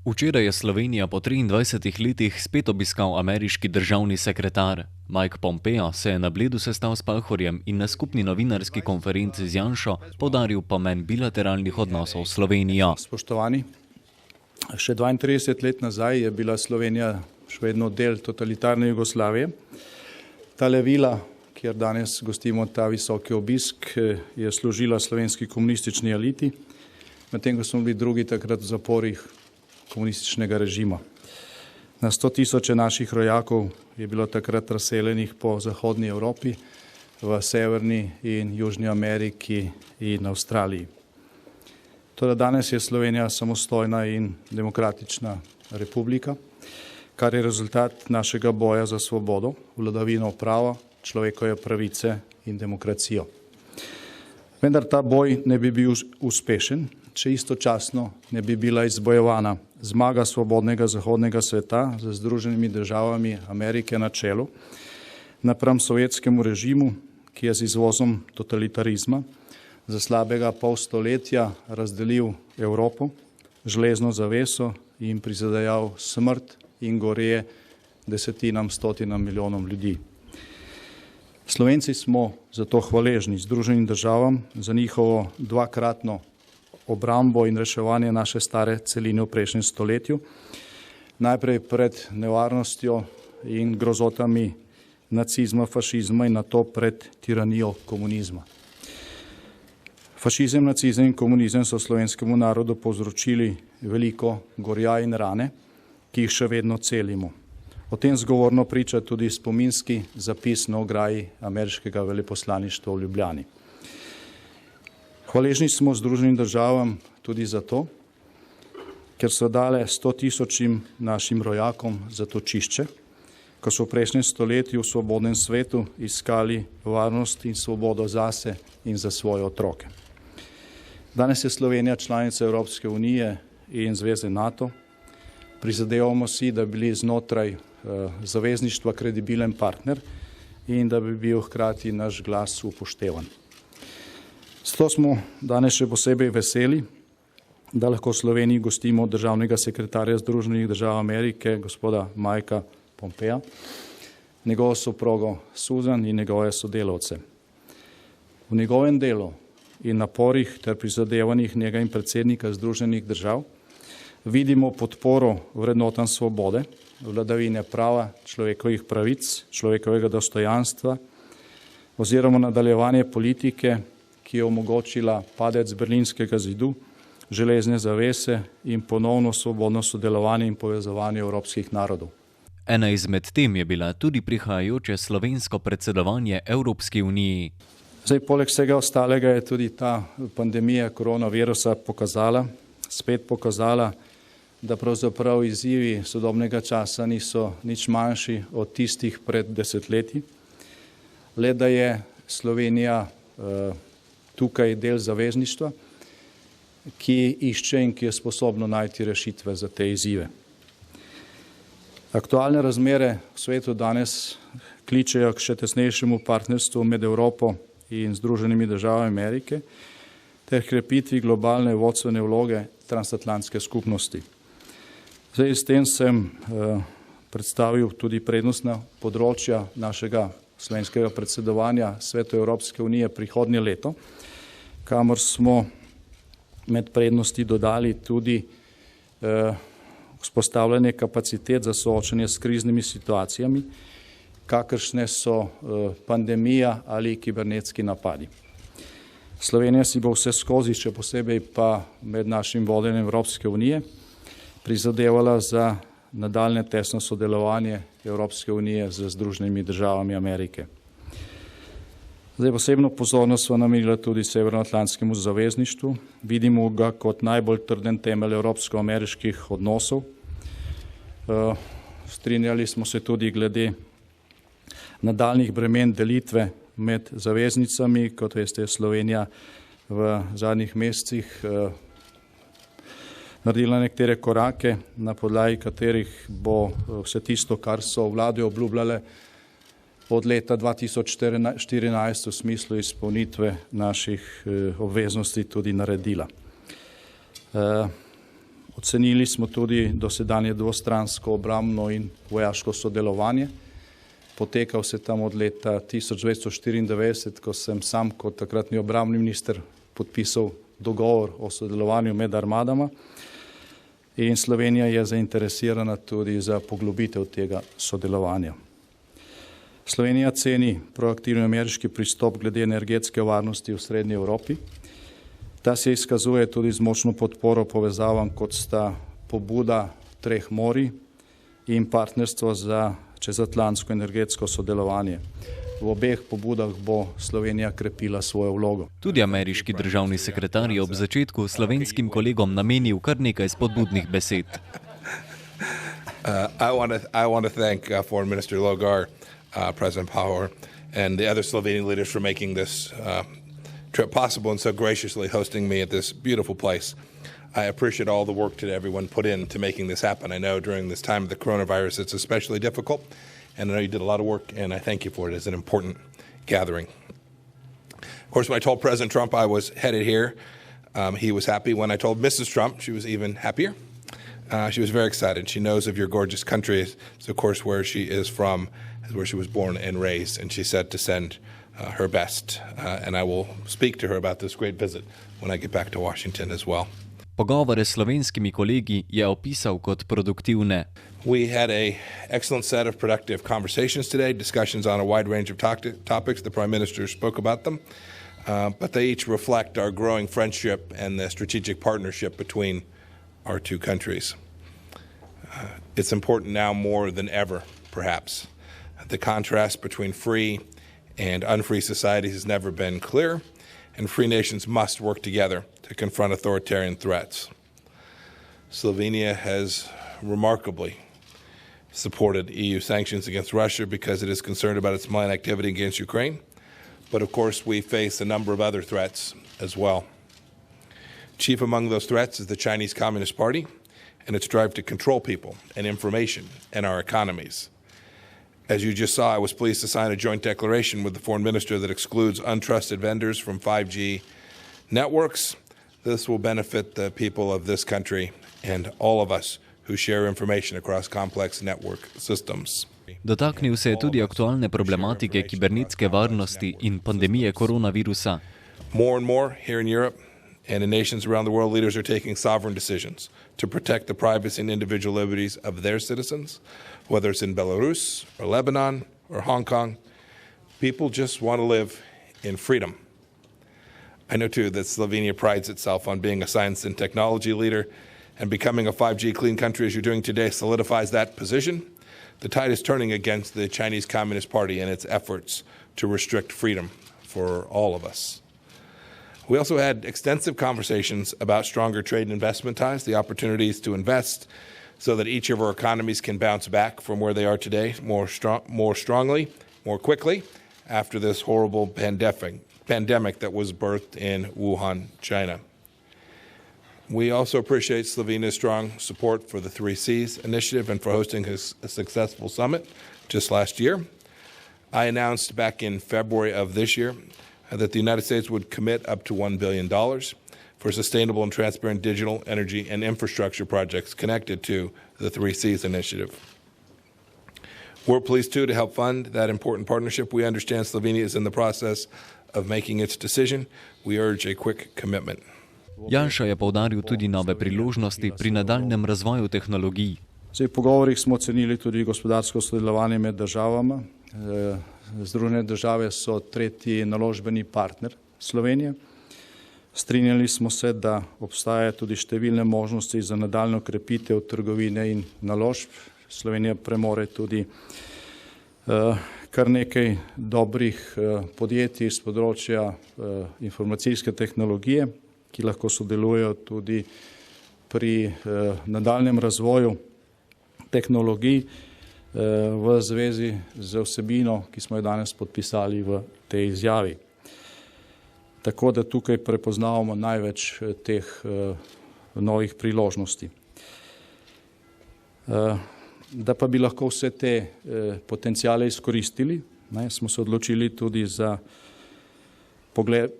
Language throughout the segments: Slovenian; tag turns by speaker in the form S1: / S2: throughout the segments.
S1: Včeraj je Slovenija po 23 letih spet obiskal ameriški državni sekretar. Mike Pompeo se je na Bledu sestal s Pahorjem in na skupni novinarski konferenci z Janšo poudaril pomen bilateralnih odnosov s Slovenijo.
S2: Spoštovani, še 32 let nazaj je bila Slovenija še vedno del totalitarne Jugoslavije. Tale vila, kjer danes gostimo ta visoki obisk, je služila slovenski komunistični eliti, medtem ko smo bili drugi takrat v zaporih komunističnega režima. Na 100 tisoče naših rojakov je bilo takrat razseljenih po zahodni Evropi, v Severni in Južni Ameriki in Avstraliji. Toda danes je Slovenija samostojna in demokratična republika, kar je rezultat našega boja za svobodo, vladavino prava, človekove pravice in demokracijo. Vendar ta boj ne bi bil uspešen, če istočasno ne bi bila izbojevana zmaga svobodnega zahodnega sveta z Združenimi državami Amerike na čelu napram sovjetskemu režimu, ki je z izvozom totalitarizma za slabega pol stoletja razdelil Evropo, železno zaveso in prizadejal smrt in gorje desetinam, stotinam milijonom ljudi. Slovenci smo zato hvaležni Združenim državam za njihovo dvakratno obrambo in reševanje naše stare celine v prejšnjem stoletju, najprej pred nevarnostjo in grozotami nacizma, fašizma in nato pred tiranijo komunizma. Fašizem, nacizem in komunizem so slovenskemu narodu povzročili veliko gorja in rane, ki jih še vedno celimo. O tem zgovorno priča tudi spominski zapis na ograji ameriškega veleposlaništva v Ljubljani. Hvaležni smo Združenim državam tudi zato, ker so dale 100 tisočim našim rojakom zatočišče, ko so v prejšnjem stoletju v svobodnem svetu iskali varnost in svobodo zase in za svoje otroke. Danes je Slovenija članica Evropske unije in Zveze NATO. Prizadevamo si, da bi bili znotraj zavezništva kredibilen partner in da bi bil hkrati naš glas upoštevan. Zato smo danes še posebej veseli, da lahko v Sloveniji gostimo državnega sekretarja Združenih držav Amerike, gospoda Mikea Pompea, njegovo soprogo Susan in njegove sodelavce. V njegovem delu in naporih ter prizadevanjih njega in predsednika Združenih držav vidimo podporo vrednotam svobode, vladavine prava, človekovih pravic, človekovega dostojanstva oziroma nadaljevanje politike, ki je omogočila padec Berlinskega zidu, železne zavese in ponovno svobodno sodelovanje in povezovanje evropskih narodov.
S1: Ena izmed tem je bila tudi prihajajoče slovensko predsedovanje Evropski uniji.
S2: Poleg vsega ostalega je tudi ta pandemija koronavirusa spet pokazala, da pravzaprav izzivi sodobnega časa niso nič manjši od tistih pred desetletji, le da je Slovenija tukaj del zavezništva, ki išče in ki je sposobno najti rešitve za te izzive. Aktualne razmere v svetu danes kličejo k še tesnejšemu partnerstvu med Evropo in Združenimi državami Amerike ter krepitvi globalne vodstvene vloge transatlantske skupnosti. S tem sem predstavil tudi prednostna področja našega slovenskega predsedovanja Svetu Evropske unije prihodnje leto, kamor smo med prednosti dodali tudi vzpostavljanje kapacitet za soočanje s kriznimi situacijami, kakršne so pandemija ali kibernetski napadi. Slovenija si bo vse skozi, še posebej pa med našim vodenjem Evropske unije, prizadevala za nadaljne tesno sodelovanje Evropske unije z Združenimi državami Amerike. Posebno pozornost smo namenili tudi Severnoatlantskemu zavezništvu. Vidimo ga kot najbolj trden temelj evropsko-ameriških odnosov. Strinjali smo se tudi glede nadaljnih bremen delitve med zaveznicami, kot veste, Slovenija v zadnjih mesecih naredila nekatere korake, na podlagi katerih bo vse tisto, kar so vlade obljubljale od leta 2014 v smislu izpolnitve naših obveznosti tudi naredila. Ocenili smo tudi dosedanje dvostransko obrambno in vojaško sodelovanje. Poteka vse tam od leta 1994, ko sem sam kot takratni obrambni minister podpisal dogovor o sodelovanju med armadama in Slovenija je zainteresirana tudi za poglobitev tega sodelovanja. Slovenija ceni proaktivni ameriški pristop glede energetske varnosti v Srednji Evropi. Ta se izkazuje tudi z močno podporo povezavam, kot sta pobuda treh morij in partnerstvo za čezatlantsko energetsko sodelovanje. V obeh pobudah bo Slovenija krepila svojo vlogo.
S1: Tudi ameriški državni sekretar je ob začetku slovenskim kolegom namenil kar nekaj spodbudnih besed.
S3: I want to thank Foreign Minister Logar, President Pahor, and the other Slovenian leaders for making this trip possible and so graciously hosting me at this beautiful place. I appreciate all the work that everyone put into making this happen. I know during this time of the coronavirus it's especially difficult, and I know you did a lot of work, and I thank you for it. It's an important gathering. Of course, when I told President Trump I was headed here, he was happy. When I told Mrs. Trump, she was even happier. She was very excited. She knows of your gorgeous country. It's, of course, where she is from, where she was born and raised, and she said to send her best, and I will speak to her about this great visit when I get back to Washington as well.
S1: Pogovore s slovenskimi kolegi je opisal kot produktivne.
S3: We had an excellent set of productive conversations today, discussions on a wide range of topics. The Prime Minister spoke about them, but they each reflect our growing friendship and the strategic partnership between our two countries. It's important now more than ever, perhaps. The contrast between free and unfree societies has never been clearer, and free nations must work together to confront authoritarian threats. Slovenia has remarkably supported EU sanctions against Russia because it is concerned about its malign activity against Ukraine, but of course we face a number of other threats as well. Chief among those threats is the Chinese Communist Party and its drive to control people and information and our economies. As you just saw, I was pleased to sign a joint declaration with the Foreign Minister that excludes untrusted vendors from 5G networks. This will benefit the people of this country and all of us who share information across complex network systems.
S1: Dotaknil se je tudi aktualne problematike kibernetske varnosti in pandemije koronavirusa.
S3: More and more here in Europe and in nations around the world, leaders are taking sovereign decisions to protect the privacy and individual liberties of their citizens, whether it's in Belarus or Lebanon or Hong Kong. People just want to live in freedom. I know, too, that Slovenia prides itself on being a science and technology leader, and becoming a 5G clean country, as you're doing today, solidifies that position. The tide is turning against the Chinese Communist Party and its efforts to restrict freedom for all of us. We also had extensive conversations about stronger trade and investment ties, the opportunities to invest so that each of our economies can bounce back from where they are today more strongly, more quickly, after this horrible pandemic that was birthed in Wuhan, China. We also appreciate Slovenia's strong support for the 3Cs initiative and for hosting a successful summit just last year. I announced back in February of this year that the United States would commit up to $1 billion for sustainable and transparent digital, energy, and infrastructure projects connected to the 3Cs initiative. We're pleased, too, to help fund that important partnership. We understand Slovenia is in the process of making its decision. We urge a quick commitment.
S1: Janša je poudaril tudi nove priložnosti pri nadaljnjem razvoju tehnologij.
S2: V pogovorih smo ocenili tudi gospodarsko sodelovanje med državama. Združene države so tretji naložbeni partner Slovenije. Strinjali smo se, da obstajajo tudi številne možnosti za nadaljnjo krepitev trgovine in naložb. Slovenija premore tudi kar nekaj dobrih podjetij z področja informacijske tehnologije, ki lahko sodelujejo tudi pri nadaljnjem razvoju tehnologij v zvezi z vsebino, ki smo jo danes podpisali v tej izjavi. Tako da tukaj prepoznavamo največ teh novih priložnosti. Da pa bi lahko vse te potencijale izkoristili, smo se odločili tudi za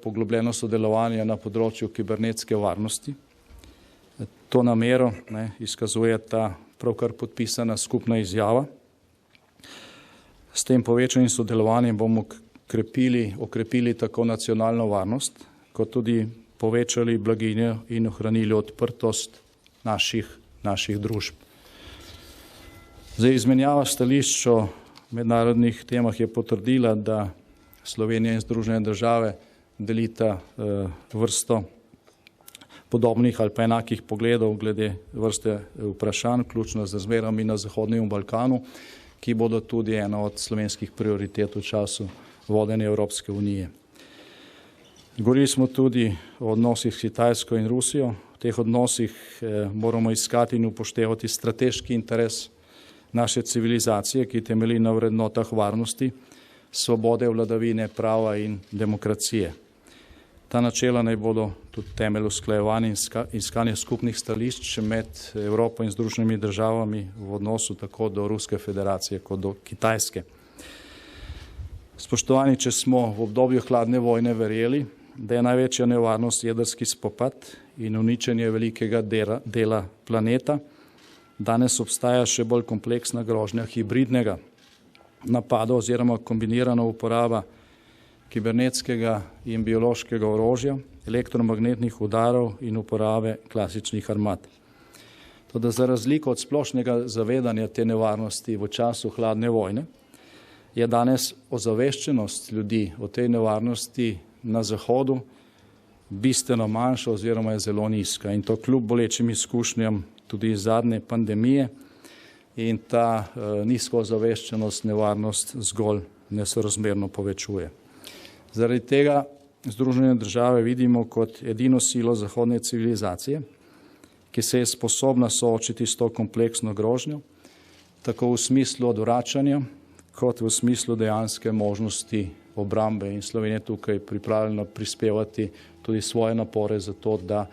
S2: poglobljeno sodelovanje na področju kibernetske varnosti. To namero izkazuje ta pravkar podpisana skupna izjava. S tem povečanim sodelovanjem bomo okrepili tako nacionalno varnost, kot tudi povečali blaginjo in ohranili odprtost naših družb. Zdaj, izmenjava stališč o mednarodnih temah je potrdila, da Slovenija in Združene države delita vrsto podobnih ali pa enakih pogledov glede vrste vprašanj, vključno z razmerami na Zahodnem Balkanu, ki bodo tudi ena od slovenskih prioritet v času vodenja Evropske unije. Govorili smo tudi o odnosih s Kitajsko in Rusijo. V teh odnosih moramo iskati in upoštevati strateški interes naše civilizacije, ki temelji na vrednotah varnosti, svobode, vladavine prava in demokracije. Ta načela naj bodo tudi temelj usklajevanja in iskanja skupnih stališč med Evropo in Združenimi državami v odnosu tako do Ruske federacije kot do Kitajske. Spoštovani, če smo v obdobju hladne vojne verjeli, da je največja nevarnost jedrski spopad in uničenje velikega dela planeta, danes obstaja še bolj kompleksna grožnja hibridnega napada oziroma kombinirana uporaba kibernetskega in biološkega orožja, elektromagnetnih udarov in uporabe klasičnih armad. Toda za razliko od splošnega zavedanja te nevarnosti v času hladne vojne, je danes ozaveščenost ljudi o tej nevarnosti na Zahodu bistveno manjša oziroma je zelo nizka. In to kljub bolečim izkušnjam tudi iz zadnje pandemije, in ta nizko ozaveščenost nevarnost zgolj nesorazmerno povečuje. Zaradi tega Združene države vidimo kot edino silo zahodne civilizacije, ki se je sposobna soočiti s to kompleksno grožnjo, tako v smislu odvračanja, kot v smislu dejanske možnosti obrambe. In Slovenija je tukaj pripravljena prispevati tudi svoje napore za to, da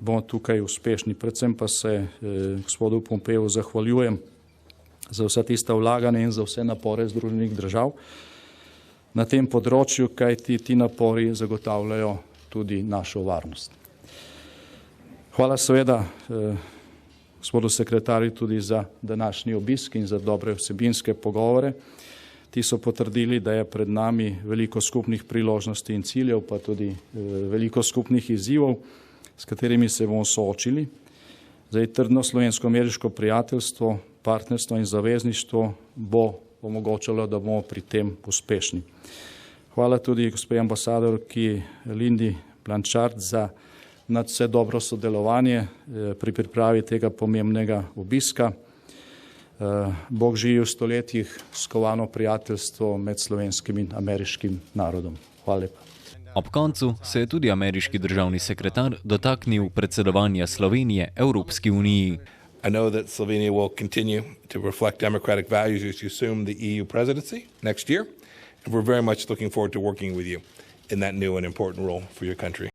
S2: bomo tukaj uspešni. Predvsem pa se gospodu Pompeju zahvaljujem za vsa tista vlaganja in za vse napore Združenih držav na tem področju, kajti ti napori zagotavljajo tudi našo varnost. Hvala seveda gospodu sekretarju tudi za današnji obisk in za dobre vsebinske pogovore. Ti so potrdili, da je pred nami veliko skupnih priložnosti in ciljev, pa tudi veliko skupnih izzivov, s katerimi se bomo soočili. Zdaj, trdno slovensko-ameriško prijateljstvo, partnerstvo in zavezništvo bo omogočalo, da bomo pri tem uspešni. Hvala tudi gospe ambasadorki Lindi Blanchard za nadvse dobro sodelovanje pri pripravi tega pomembnega obiska. Bog živi v stoletjih skovano prijateljstvo med slovenskim in ameriškim narodom. Hvala lepa.
S1: Ob koncu se je tudi ameriški državni sekretar dotaknil predsedovanja Slovenije Evropski uniji.
S3: I know that Slovenia will continue to reflect democratic values as you assume the EU presidency next year, and we're very much looking forward to working with you in that new and important role for your country.